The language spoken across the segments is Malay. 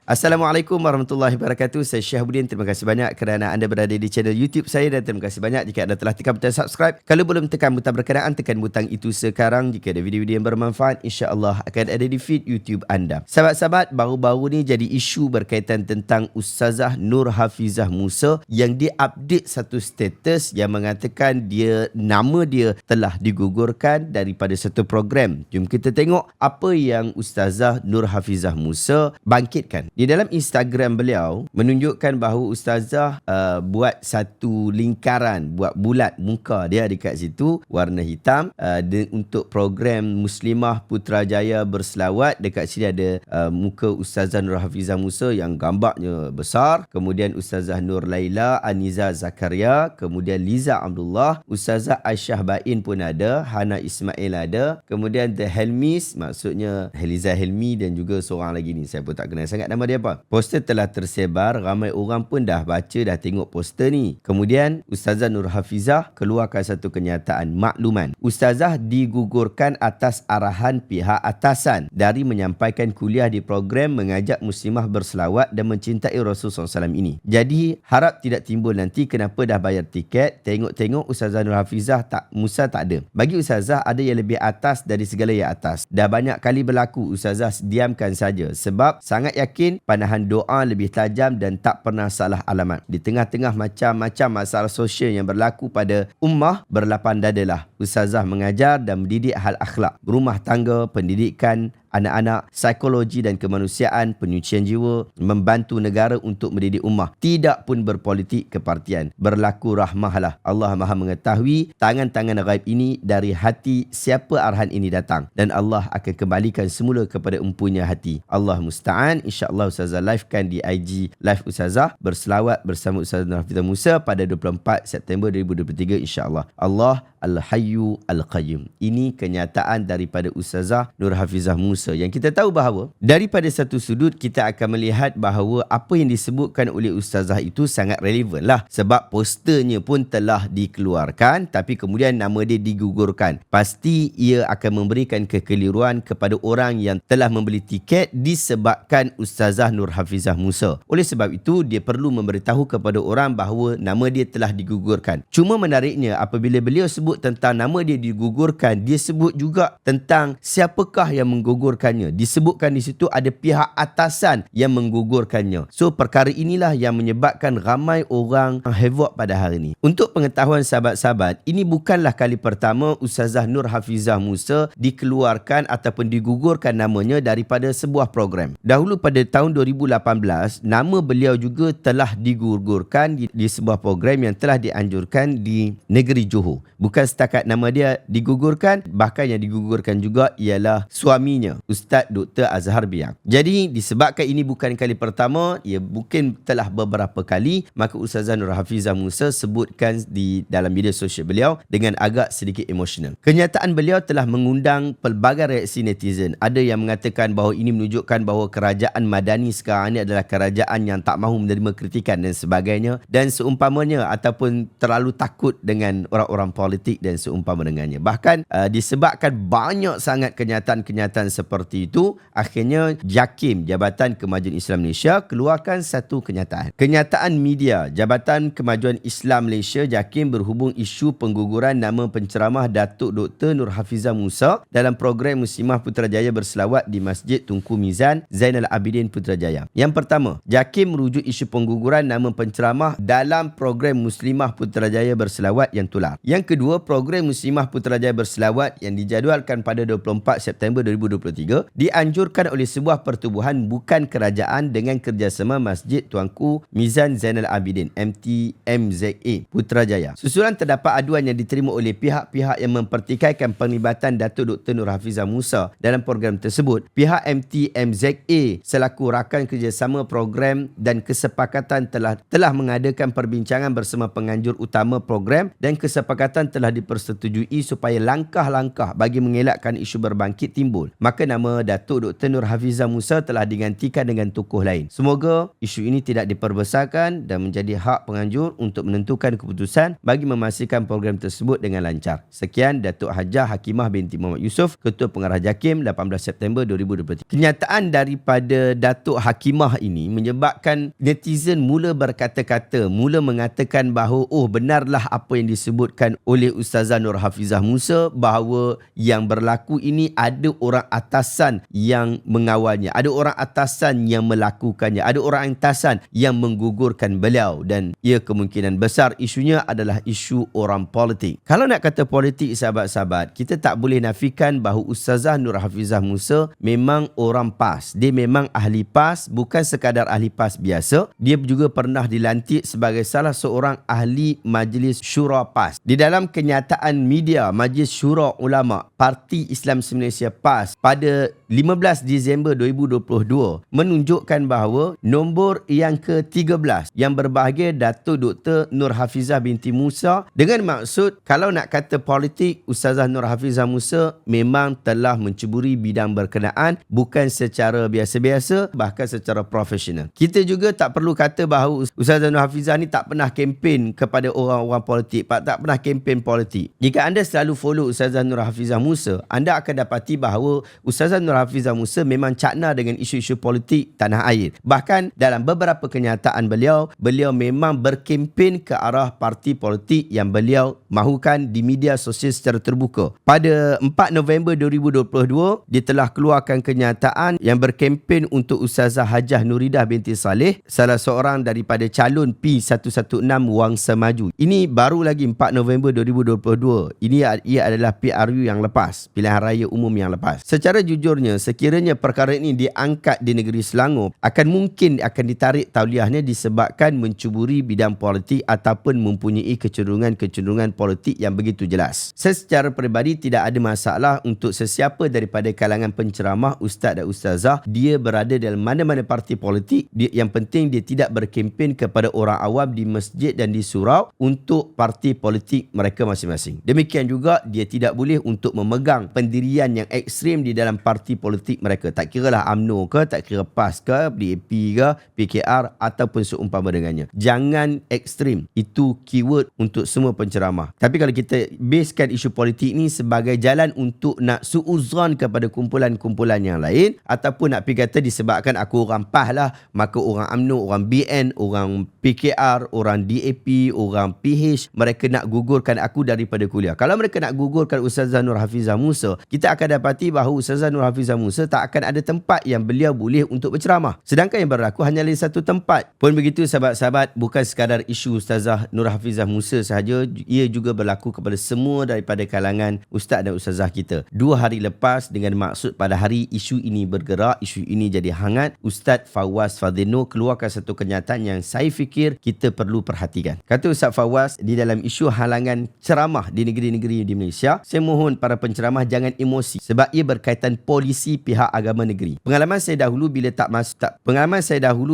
Assalamualaikum warahmatullahi wabarakatuh. Saya Syahabuddin. Terima kasih banyak kerana anda berada di channel YouTube saya dan terima kasih banyak jika anda telah tekan butang subscribe. Kalau belum tekan butang berkenaan, tekan butang itu sekarang. Jika ada video-video yang bermanfaat, insya-Allah akan ada di feed YouTube anda. Sahabat-sahabat, baru-baru ni jadi isu berkaitan tentang Ustazah Nur Hafizah Musa yang diupdate satu status yang mengatakan nama dia telah digugurkan daripada satu program. Jom kita tengok apa yang Ustazah Nur Hafizah Musa bangkitkan. Di dalam Instagram beliau menunjukkan bahawa Ustazah buat satu lingkaran, buat bulat muka dia dekat situ warna hitam untuk program Muslimah Putrajaya berselawat. Dekat sini ada muka Ustazah Nur Hafizah Musa yang gambarnya besar, kemudian Ustazah Nur Laila Aniza Zakaria, kemudian Liza Abdullah, Ustazah Aisyah Bain pun ada, Hana Ismail ada, kemudian The Helmis, maksudnya Heliza Helmi, dan juga seorang lagi ni saya pun tak kenal sangat nama dia apa. Poster telah tersebar, ramai orang pun dah baca, dah tengok poster ni. Kemudian Ustazah Nur Hafizah keluarkan satu kenyataan makluman. Ustazah digugurkan atas arahan pihak atasan dari menyampaikan kuliah di program mengajak muslimah berselawat dan mencintai Rasulullah SAW ini. Jadi harap tidak timbul nanti kenapa dah bayar tiket, tengok-tengok Ustazah Nur Hafizah Musa tak ada. Bagi Ustazah ada yang lebih atas dari segala yang atas. Dah banyak kali berlaku, Ustazah diamkan saja sebab sangat yakin panahan doa lebih tajam dan tak pernah salah alamat. Di tengah-tengah macam-macam masalah sosial yang berlaku pada ummah, berlapang dadalah Ustazah mengajar dan mendidik hal akhlak, berumah tangga, pendidikan anak-anak, psikologi dan kemanusiaan, penyucian jiwa, membantu negara untuk mendidik ummah. Tidak pun berpolitik kepartian. Berlaku rahmahlah. Allah Maha mengetahui tangan-tangan ghaib ini dari hati siapa arahan ini datang. Dan Allah akan kembalikan semula kepada empunya hati. Allah musta'an. InsyaAllah Ustazah livekan di IG Live Ustazah berselawat bersama Ustazah Nur Hafizah Musa pada 24 September 2023 insyaAllah. Allah Al-Hayyu Al-Qayyum. Ini kenyataan daripada Ustazah Nur Hafizah Musa yang kita tahu bahawa daripada satu sudut kita akan melihat bahawa apa yang disebutkan oleh Ustazah itu sangat relevan lah, sebab posternya pun telah dikeluarkan tapi kemudian nama dia digugurkan. Pasti ia akan memberikan kekeliruan kepada orang yang telah membeli tiket disebabkan Ustazah Nur Hafizah Musa. Oleh sebab itu dia perlu memberitahu kepada orang bahawa nama dia telah digugurkan. Cuma menariknya apabila beliau sebut tentang nama dia digugurkan, dia sebut juga tentang siapakah yang menggugurkannya. Disebutkan di situ ada pihak atasan yang menggugurkannya. So perkara inilah yang menyebabkan ramai orang heboh pada hari ini. Untuk pengetahuan sahabat-sahabat, ini bukanlah kali pertama Ustazah Nur Hafizah Musa dikeluarkan ataupun digugurkan namanya daripada sebuah program. Dahulu pada tahun 2018, nama beliau juga telah digugurkan di sebuah program yang telah dianjurkan di negeri Johor. Bukan setakat nama dia digugurkan, bahkan yang digugurkan juga ialah suaminya, Ustaz Dr. Azhar Biak. Jadi disebabkan ini bukan kali pertama, ia mungkin telah beberapa kali, maka Ustazah Nur Hafizah Musa sebutkan di dalam media sosial beliau dengan agak sedikit emosional. Kenyataan beliau telah mengundang pelbagai reaksi netizen. Ada yang mengatakan bahawa ini menunjukkan bahawa kerajaan Madani sekarang ini adalah kerajaan yang tak mahu menerima kritikan dan sebagainya dan seumpamanya, ataupun terlalu takut dengan orang-orang politik dan seumpama dengannya. Bahkan disebabkan banyak sangat kenyataan-kenyataan seperti itu, akhirnya JAKIM, Jabatan Kemajuan Islam Malaysia, keluarkan satu kenyataan. Kenyataan media, Jabatan Kemajuan Islam Malaysia JAKIM berhubung isu pengguguran nama penceramah Datuk Dr. Nur Hafizah Musa dalam program Muslimah Putrajaya berselawat di Masjid Tunku Mizan Zainal Abidin Putrajaya. Yang pertama, JAKIM merujuk isu pengguguran nama penceramah dalam program Muslimah Putrajaya berselawat yang tular. Yang kedua, program Muslimah Putrajaya berselawat yang dijadualkan pada 24 September 2023 dianjurkan oleh sebuah pertubuhan bukan kerajaan dengan kerjasama Masjid Tuanku Mizan Zainal Abidin MTMZA Putrajaya. Susulan terdapat aduan yang diterima oleh pihak-pihak yang mempertikaikan penglibatan Datuk Dr. Nur Hafizah Musa dalam program tersebut. Pihak MTMZA selaku rakan kerjasama program dan kesepakatan telah mengadakan perbincangan bersama penganjur utama program dan kesepakatan telah telah dipersetujui supaya langkah-langkah bagi mengelakkan isu berbangkit timbul. Maka nama Datuk Dr. Nur Hafizah Musa telah digantikan dengan tokoh lain. Semoga isu ini tidak diperbesarkan dan menjadi hak penganjur untuk menentukan keputusan bagi memastikan program tersebut dengan lancar. Sekian, Datuk Hajah Hakimah binti Muhammad Yusof, Ketua Pengarah JAKIM, 18 September 2023. Kenyataan daripada Datuk Hakimah ini menyebabkan netizen mula berkata-kata, mula mengatakan bahawa benarlah apa yang disebutkan oleh Ustazah Nur Hafizah Musa, bahawa yang berlaku ini ada orang atasan yang mengawalnya, ada orang atasan yang melakukannya, ada orang atasan yang menggugurkan beliau, dan ia kemungkinan besar isunya adalah isu orang politik. Kalau nak kata politik, sahabat-sahabat, kita tak boleh nafikan bahawa Ustazah Nur Hafizah Musa memang orang PAS. Dia memang ahli PAS, bukan sekadar ahli PAS biasa. Dia juga pernah dilantik sebagai salah seorang ahli Majlis Syura PAS. Di dalam kenyataan media Majlis Syura Ulama Parti Islam Malaysia PAS pada 15 Disember 2022 menunjukkan bahawa nombor yang ke-13 yang berbahagia Datuk Dr. Nur Hafizah binti Musa, dengan maksud kalau nak kata politik, Ustazah Nur Hafizah Musa memang telah menceburi bidang berkenaan, bukan secara biasa-biasa, bahkan secara profesional. Kita juga tak perlu kata bahawa Ustazah Nur Hafizah ni tak pernah kempen kepada orang-orang politik, tak pernah kempen politik. Jika anda selalu follow Ustazah Nur Hafizah Musa, anda akan dapati bahawa Ustazah Nur Hafizah Musa memang cakna dengan isu-isu politik tanah air. Bahkan dalam beberapa kenyataan beliau memang berkempen ke arah parti politik yang beliau mahukan di media sosial secara terbuka. Pada 4 November 2022, dia telah keluarkan kenyataan yang berkempen untuk Ustazah Hajah Nuridah binti Saleh, salah seorang daripada calon P116 Wangsa Maju. Ini baru lagi 4 November 2022. Ia adalah PRU yang lepas, pilihan raya umum yang lepas. Secara jujurnya, sekiranya perkara ini diangkat di negeri Selangor, mungkin akan ditarik tauliahnya disebabkan mencuburi bidang politik ataupun mempunyai kecenderungan politik yang begitu jelas. Saya secara peribadi tidak ada masalah untuk sesiapa daripada kalangan penceramah, ustaz dan ustazah, dia berada dalam mana-mana parti politik. Yang penting dia tidak berkempen kepada orang awam di masjid dan di surau untuk parti politik mereka masing-masing. Demikian juga dia tidak boleh untuk memegang pendirian yang ekstrim di dalam parti politik mereka. Tak kiralah UMNO ke, tak kira PAS ke, DAP ke, PKR ataupun seumpama dengannya. Jangan ekstrim. Itu keyword untuk semua penceramah. Tapi kalau kita basekan isu politik ni sebagai jalan untuk nak suuzon kepada kumpulan-kumpulan yang lain, ataupun nak pergi kata disebabkan aku orang PAS lah, maka orang UMNO, orang BN, orang PKR, orang DAP, orang PH, mereka nak gugurkan aku daripada kuliah. Kalau mereka nak gugurkan Ustazah Nur Hafizah Musa, kita akan dapati bahawa Ustazah Nur Hafizah Musa tak akan ada tempat yang beliau boleh untuk berceramah. Sedangkan yang berlaku hanya satu tempat. Pun begitu, sahabat-sahabat, bukan sekadar isu Ustazah Nur Hafizah Musa sahaja, ia juga berlaku kepada semua daripada kalangan ustaz dan ustazah kita. 2 hari lepas, dengan maksud pada hari isu ini bergerak, isu ini jadi hangat, Ustaz Fawaz Fadhil Nur keluarkan satu kenyataan yang saya fikir kita perlu perhatikan. Kata Ustaz Fawaz, di dalam isu halangan ceramah di negeri-negeri di Malaysia, saya mohon para penceramah jangan emosi sebab ia berkaitan polisi pihak agama negeri. Pengalaman saya dahulu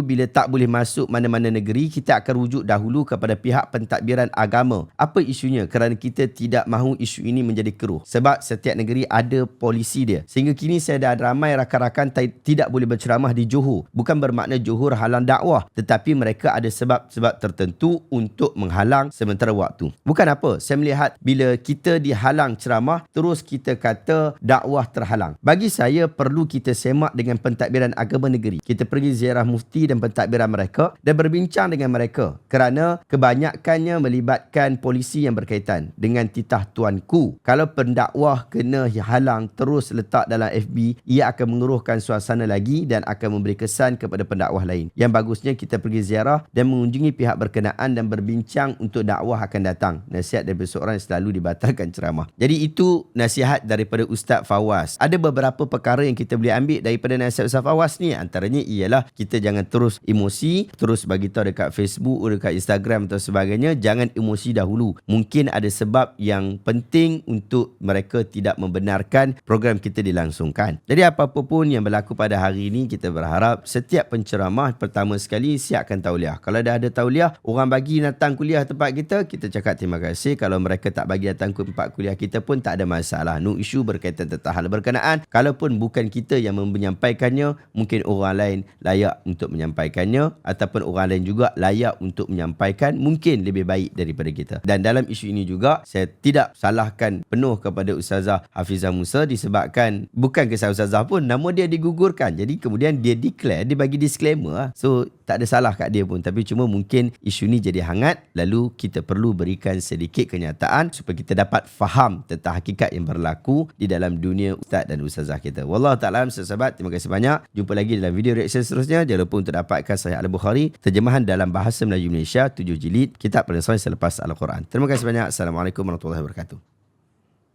bila tak boleh masuk mana-mana negeri, kita akan rujuk dahulu kepada pihak pentadbiran agama. Apa isunya? Kerana kita tidak mahu isu ini menjadi keruh. Sebab setiap negeri ada polisi dia. Sehingga kini saya dah ramai rakan-rakan tidak boleh berceramah di Johor. Bukan bermakna Johor halang dakwah, tetapi mereka ada sebab-sebab tertentu untuk menghalang sementara waktu. Bukan apa, saya melihat bila kita dihalang ceramah, terus kita kata dakwah terhalang. Bagi saya, perlu kita semak dengan pentadbiran agama negeri. Kita pergi ziarah mufti dan pentadbiran mereka dan berbincang dengan mereka, kerana kebanyakannya melibatkan polisi yang berkaitan dengan titah tuanku. Kalau pendakwah kena halang terus letak dalam FB, ia akan mengeruhkan suasana lagi dan akan memberi kesan kepada pendakwah lain. Yang bagusnya kita pergi ziarah dan mengunjungi pihak berkenaan dan berbincang untuk dakwah akan datang. Nasihat daripada seorang yang selalu dibatalkan ceramah. Jadi itu nasihat daripada Ustaz Fawaz. Ada beberapa perkara yang kita boleh ambil daripada nasihat Ustaz Fawaz ni, antaranya ialah kita jangan terus emosi, terus bagi tahu dekat Facebook, dekat Instagram atau sebagainya. Jangan emosi dahulu. Mungkin ada sebab yang penting untuk mereka tidak membenarkan program kita dilangsungkan. Jadi apa-apa pun yang berlaku pada hari ini, kita berharap setiap penceramah pertama sekali siapkan tauliah. Kalau dah ada tauliah, orang bagi datang kuliah tempat kita, kita cakap terima kasih. Kalau mereka tak bagi datang ke tempat kuliah kita pun tak ada masalah. No issue berkaitan tentang hal berkenaan. Kalaupun bukan kita yang menyampaikannya, mungkin orang lain layak untuk menyampaikannya, ataupun orang lain juga layak untuk menyampaikan, mungkin lebih baik daripada kita. Dan dalam isu ini juga, saya tidak salahkan penuh kepada Ustazah Hafizah Musa, disebabkan bukan kesalahan Ustazah pun, nama dia digugurkan. Jadi kemudian dia declare, dia bagi disclaimer. So tak ada salah kat dia pun. Tapi cuma mungkin isu ni jadi hangat, lalu kita perlu berikan sedikit kenyataan supaya kita dapat faham tentang hakikat yang berlaku di dalam dunia Ustaz dan Ustazah kita. Wallahu ta'ala alam, sahabat. Terima kasih banyak. Jumpa lagi dalam video reaction seterusnya. Jangan lupa untuk dapatkan Sahih Al-Bukhari, terjemahan dalam bahasa Melayu Malaysia 7 jilid, kitab paling sahih selepas Al-Quran. Terima kasih banyak. Assalamualaikum warahmatullahi wabarakatuh.